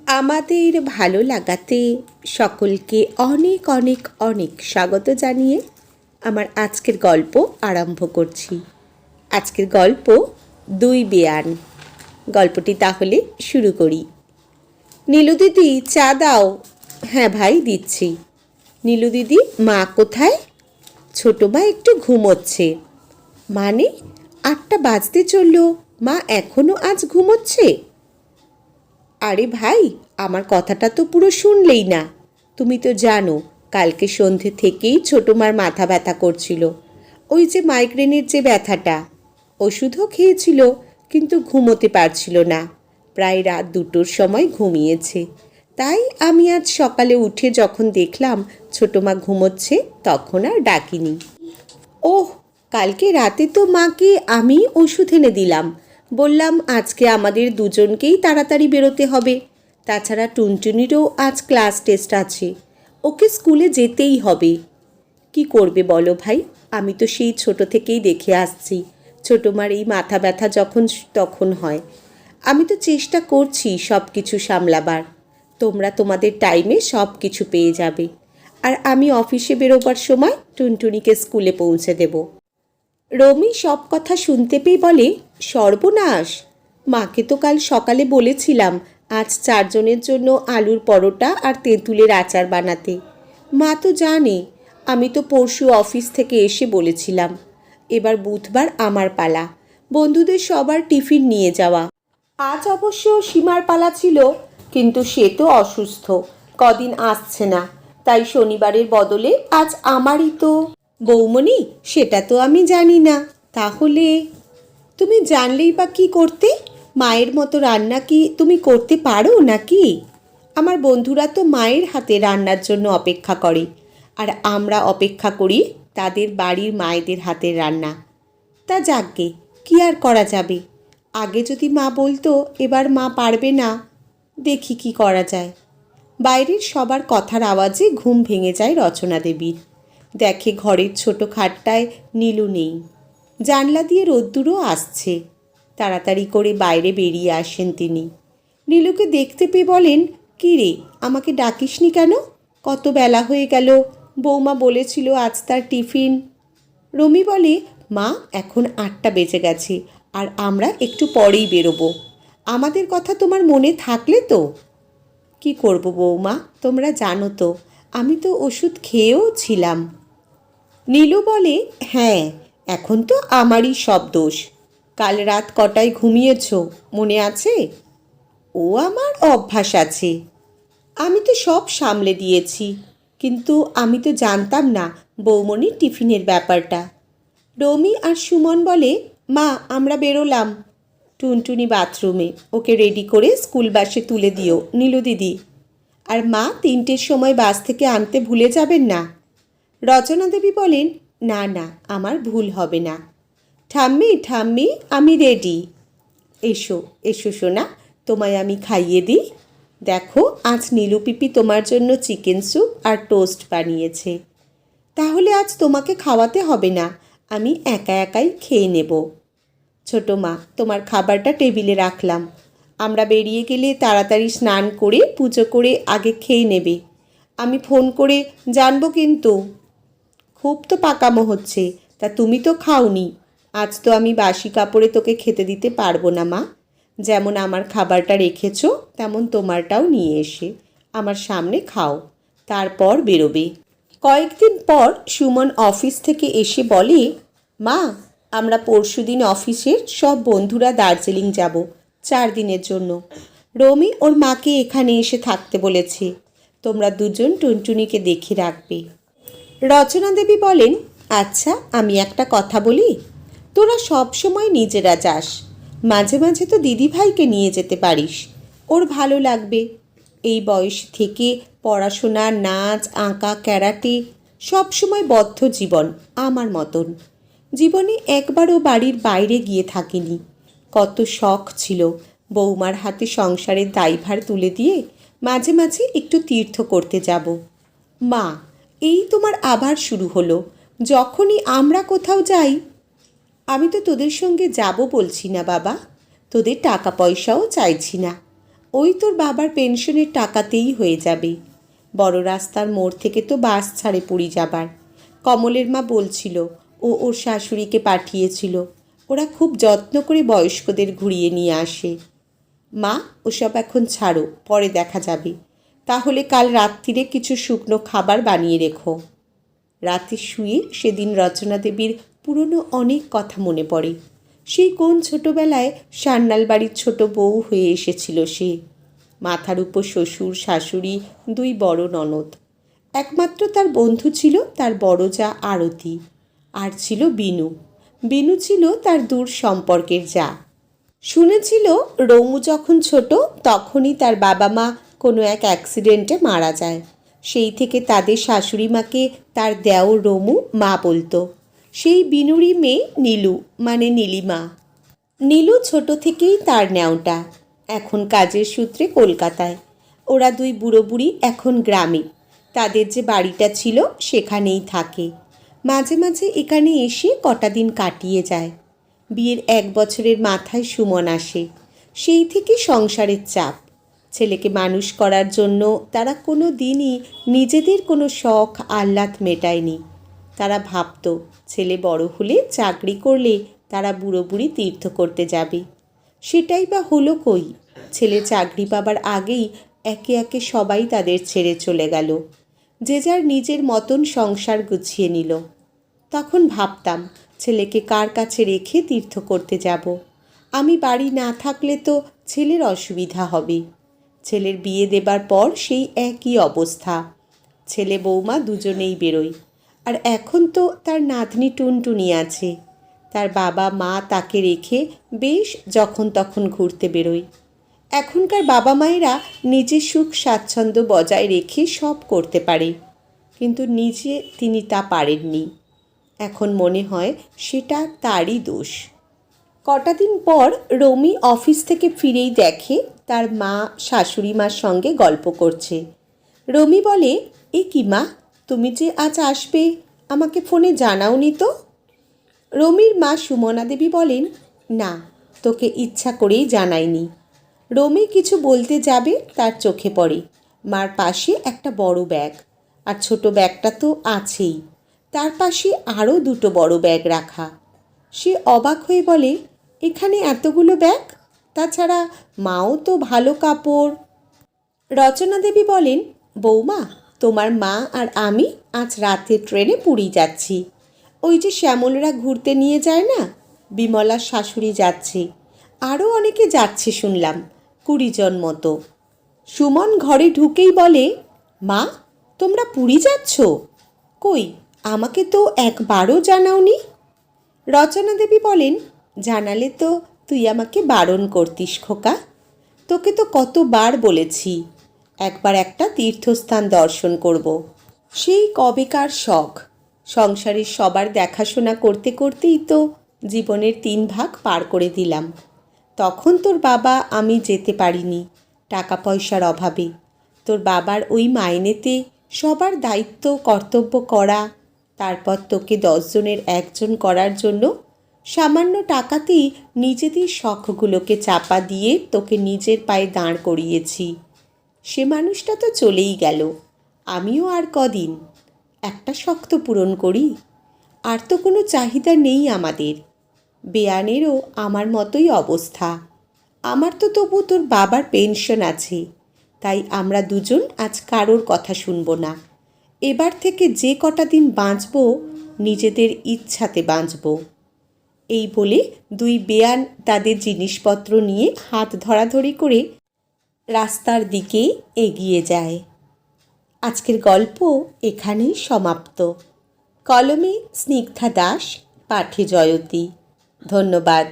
আমাদের ভালো লাগাতে সকলকে অনেক অনেক অনেক স্বাগত জানিয়ে আমার আজকের গল্প আরম্ভ করছি। আজকের গল্প দুই বেয়ান। গল্পটি তাহলে শুরু করি। নীলু দিদি, চা দাও। হ্যাঁ ভাই, দিচ্ছি। নীলু দিদি, মা কোথায়? ছোট মা একটু ঘুমোচ্ছে। মানে 8টা বাজতে চললো, মা এখনো আজ ঘুমোচ্ছে? আরে ভাই, আমার কথাটা তো পুরো শুনলেই না। তুমি তো জানো কালকে সন্ধে থেকেই ছোটো মার মাথা ব্যথা করছিল। ওই যে মাইগ্রেনের যে ব্যথাটা। ওষুধও খেয়েছিল, কিন্তু ঘুমোতে পারছিল না। প্রায় রাত 2টোর সময় ঘুমিয়েছে। তাই আমি আজ সকালে উঠে যখন দেখলাম ছোটো মা ঘুমোচ্ছে, তখন আর ডাকিনি। ওহ, কালকে রাতে তো মাকে আমি ওষুধ এনে দিলাম। বললাম আজকে আমাদের দুজনকেই তাড়াতাড়ি বেরোতে হবে। তাছাড়া টুনটুনিরও আজ ক্লাস টেস্ট আছে, ওকে স্কুলে যেতেই হবে। কি করবে বলো ভাই, আমি তো সেই ছোট থেকেই দেখে আসছি ছোটো মার এই মাথা ব্যথা যখন তখন হয়। আমি তো চেষ্টা করছি সব কিছু সামলাবার। তোমরা তোমাদের টাইমে সব কিছু পেয়ে যাবে, আর আমি অফিসে বেরোবার সময় টুনটুনিকে স্কুলে পৌঁছে দেব। রমি সব কথা শুনতে পেয়ে বলে, সর্বনাশ! মাকে তো কাল সকালে বলেছিলাম আজ 4 জনের জন্য আলুর পরোটা আর তেঁতুলের আচার বানাতে। মা তো জানে। আমি তো পরশু অফিস থেকে এসে বলেছিলাম। এবার বুধবার আমার পালা, বন্ধুদের সবার টিফিন নিয়ে যাওয়া। আজ অবশ্য সীমার পালা ছিল, কিন্তু সে তো অসুস্থ, কদিন আসছে না। তাই শনিবারের বদলে আজ আমারই তো। বৌমণি, সেটা তো আমি জানি না। তাহলে তুমি জানলেই বা কী করতে? মায়ের মতো রান্না কি তুমি করতে পারো নাকি? আমার বন্ধুরা তো মায়ের হাতে রান্নার জন্য অপেক্ষা করে, আর আমরা অপেক্ষা করি তাদের বাড়ির মায়েদের হাতের রান্না। তা যাকগে, কি আর করা যাবে। আগে যদি মা বলতো, এবার মা পারবে না। দেখি কি করা যায়। বাইরের সবার কথার আওয়াজে ঘুম ভেঙে যায় রচনা দেবীর। দেখে ঘরের ছোট খাটটায় নীলু নেই। জানলা দিয়ে রোদ্দুরও আসছে। তাড়াতাড়ি করে বাইরে বেরিয়ে আসেন তিনি। নীলুকে দেখতে পেয়ে বলেন, কী রে, আমাকে ডাকিসনি কেন? কত বেলা হয়ে গেল, বৌমা বলেছিল আজ তার টিফিন। রমি বলে, মা এখন 8টা বেজে গেছে, আর আমরা একটু পরেই বেরোবো। আমাদের কথা তোমার মনে থাকলে তো। কি করব বৌমা, তোমরা জানো তো আমি তো ওষুধ খেয়েও ছিলাম। নীলু বলে, হ্যাঁ, এখন তো আমারই সব দোষ। কাল রাত কটায় ঘুমিয়েছ মনে আছে? ও আমার অভ্যাস আছে। আমি তো সব সামলে দিয়েছি, কিন্তু আমি তো জানতাম না বৌমনির টিফিনের ব্যাপারটা। রমি আর সুমন বলে, মা আমরা বেরোলাম। টুনটুনি বাথরুমে, ওকে রেডি করে স্কুল বাসে তুলে দিও নীলু দিদি। আর মা 3টের সময় বাস থেকে আনতে ভুলে যাবেন না। রচনা দেবী বলেন, না না, আমার ভুল হবে না। ঠাম্মি ঠাম্মি, আমি রেডি। এসো এসো সোনা, তোমায় আমি খাইয়ে দিই। দেখো আজ নীলু পিপি তোমার জন্য চিকেন স্যুপ আর টোস্ট বানিয়েছে। তাহলে আজ তোমাকে খাওয়াতে হবে না, আমি একা একাই খেয়ে নেব। ছোটো মা, তোমার খাবারটা টেবিলে রাখলাম। আমরা বেরিয়ে গেলে তাড়াতাড়ি স্নান করে পুজো করে আগে খেয়ে নেবে। আমি ফোন করে জানবো কিন্তু। খুব তো পাকামো হচ্ছে, তা তুমি তো খাওনি। আজ তো আমি বাসি কাপড়ে তোকে খেতে দিতে পারবো না মা। যেমন আমার খাবারটা রেখেছো, তেমন তোমারটাও নিয়ে এসে আমার সামনে খাও, তারপর বেরোবে। কয়েকদিন পর সুমন অফিস থেকে এসে বলে, মা আমরা পরশুদিন অফিসের সব বন্ধুরা দার্জিলিং যাব 4 দিনের জন্য। রমি ওর মাকে এখানে এসে থাকতে বলেছে। তোমরা দুজন টুনটুনিকে দেখে রাখবে। রচনা দেবী বলেন, আচ্ছা আমি একটা কথা বলি, তোরা সব সময় নিজেরা যাস, মাঝে মাঝে তো দিদিভাইকে নিয়ে যেতে পারিস, ওর ভালো লাগবে। এই বয়স থেকে পড়াশোনা, নাচ, আঁকা, ক্যারাটে, সব সময় বদ্ধ জীবন আমার মতন। জীবনে একবারও বাড়ির বাইরে গিয়ে থাকিনি। কত শখ ছিল বৌমার হাতে সংসারের দায়ভার তুলে দিয়ে মাঝে মাঝে একটু তীর্থ করতে যাব। মা, এই তোমার আবার শুরু হলো, যখনই আমরা কোথাও যাই। আমি তো তোদের সঙ্গে যাব বলছি না বাবা, তোদের টাকা পয়সাও চাইছি না। ওই তোর বাবার পেনশনের টাকাতেই হয়ে যাবে। বড় রাস্তার মোড় থেকে তো বাস ছাড়ে পুরী যাবার। কমলের মা বলছিল ও ওর শাশুড়িকে পাঠিয়েছিল, ওরা খুব যত্ন করে বয়স্কদের ঘুরিয়ে নিয়ে আসে। মা, ওসব এখন ছাড়ো, পরে দেখা যাবে। তাহলে কাল রাত্রিরে কিছু শুকনো খাবার বানিয়ে রেখো। রাতে শুয়ে সেদিন রচনা দেবীর পুরনো অনেক কথা মনে পড়ে। সেই কোন ছোটোবেলায় সান্যাল বাড়ির ছোট বউ হয়ে এসেছিল সে। মাথার উপর শ্বশুর শাশুড়ি, দুই বড় ননদ। একমাত্র তার বন্ধু ছিল তার বড় যা আরতি, আর ছিল বিনু। বিনু ছিল তার দূর সম্পর্কের যা। শুনেছিল রমু যখন ছোট তখনই তার বাবা মা কোনো এক অ্যাক্সিডেন্টে মারা যায়। সেই থেকে তাদের শাশুড়ি মাকে তার দেওর রমু মা বলতো। সেই বিনুরই মেয়ে নীলু, মানে নীলিমা। নীলু ছোট থেকেই তার ন্যাওটা, এখন কাজের সূত্রে কলকাতায়। ওরা দুই বুড়ো বুড়ি এখন গ্রামে। তাদের যে বাড়িটা ছিল সেখানেই থাকে। মাঝে মাঝে এখানে এসে কটা দিন কাটিয়ে যায়। বিয়ের 1 বছরের মাথায় সুমন আসে। সেই থেকে সংসারের চাপ। ছেলেকে মানুষ করার জন্য তারা কোনো দিনই নিজেদের কোনো শখ আহ্লাদ মেটায়নি। তারা ভাবত ছেলে বড় হলে চাকরি করলে তারা বুড়ো বুড়ি তীর্থ করতে যাবে। সেটাই বা হলো কই? ছেলে চাকরি পাবার আগেই একে একে সবাই তাদের ছেড়ে চলে গেল। যে যার নিজের মতন সংসার গুছিয়ে নিল। তখন ভাবতাম ছেলেকে কার কাছে রেখে তীর্থ করতে যাব। আমি বাড়ি না থাকলে তো ছেলের অসুবিধা হবে। ছেলের বিয়ে দেবার পর সেই একই অবস্থা। ছেলে বৌমা দুজনেই বেরোয়। আর এখন তো তার নাতনি টুনটুনি আছে। তার বাবা মা তাকে রেখে বেশ যখন তখন ঘুরতে বেরোয়। এখনকার বাবা মায়েরা নিজের সুখ স্বাচ্ছন্দ্য বজায় রেখে সব করতে পারে, কিন্তু নিজে তিনি তা পারেননি। এখন মনে হয় সেটা তারই দোষ। কটা দিন পর রমি অফিস থেকে ফিরেই দেখে তার মা শাশুড়ি মার সঙ্গে গল্প করছে। রমি বলে, এ কি মা, তুমি যে আজ আসবে আমাকে ফোনে জানাওনি তো? রমির মা সুমনা দেবী বলেন, না, তোকে ইচ্ছা করেই জানাইনি। রমি কিছু বলতে যাবে তার চোখে পড়ে মার পাশে একটা বড় ব্যাগ, আর ছোট ব্যাগটা তো আছেই, তার পাশে আরও 2টো বড় ব্যাগ রাখা। সে অবাক হয়ে বলে, এখানে এতগুলো ব্যাগ? তাছাড়া মাও তো ভালো কাপড়। রচনা দেবী বলেন, বৌমা, তোমার মা আর আমি আজ রাতের ট্রেনে পুরী যাচ্ছি। ওই যে শ্যামলরা ঘুরতে নিয়ে যায় না, বিমলার শাশুড়ি যাচ্ছে, আরও অনেকে যাচ্ছে শুনলাম, 20 জন মতো। সুমন ঘরে ঢুকেই বলে, মা, তোমরা পুরী যাচ্ছ? কই, আমাকে তো একবারও জানাওনি। রচনা দেবী বলেন, জানালে তো তুই আমাকে বারণ করতিস খোকা। তোকে তো কতবার বলেছি একবার একটা তীর্থস্থান দর্শন করব। সেই কবেকার শখ। সংসারের সবার দেখাশোনা করতে করতেই তো জীবনের 3 ভাগ পার করে দিলাম। তখন তোর বাবা আমি যেতে পারিনি, টাকা পয়সার অভাবে। তোর বাবার ওই মাইনেতে সবার দায়িত্ব কর্তব্য করা, তারপর তোকে 10 জনের একজন করার জন্য সামান্য টাকাতেই নিজেদের শখগুলোকে চাপা দিয়ে তোকে নিজের পায়ে দাঁড় করিয়েছি। সে মানুষটা তো চলেই গেল, আমিও আর কদিন। একটা শখ তো পূরণ করি। আর তো কোনো চাহিদা নেই আমাদের। বেয়ানেরও আমার মতোই অবস্থা। আমার তো তবু তোর বাবার পেনশন আছে, তাই আমরা দুজন আজ কারোর কথা শুনবো না। এবার থেকে যে কটা দিন বাঁচব নিজেদের ইচ্ছাতে বাঁচব। এই বলে 2 বেয়ান তাদের জিনিসপত্র নিয়ে হাত ধরাধরি করে রাস্তার দিকে এগিয়ে যায়। আজকের গল্প এখানেই সমাপ্ত। কলমে স্নিগ্ধা দাস, পাঠে জয়তী। ধন্যবাদ।